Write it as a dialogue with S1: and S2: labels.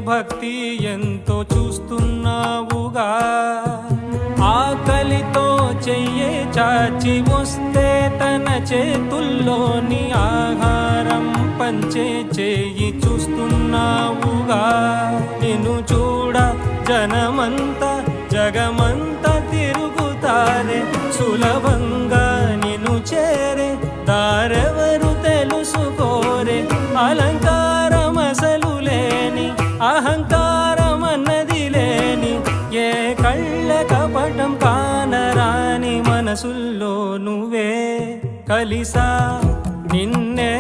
S1: భక్తి ఎంతో చూస్తున్నావుగా. ఆకలితో చెయ్యే చాచి వస్తే తన చేతుల్లోని ఆహారం పంచే చేయి చూస్తున్నావుగా. నిన్ను చూడ జనమంతా జగమంతా తిరుగుతారే, సులభంగా నిన్ను చేరే దారెవరు తెలుసుకోరే. అలంకారం అసలు లేని, అహంకారం అన్నది లేని, ఏ కళ్ళ కపటం కానరాని మనసుల్లో నువ్వే కలిసా నిన్నే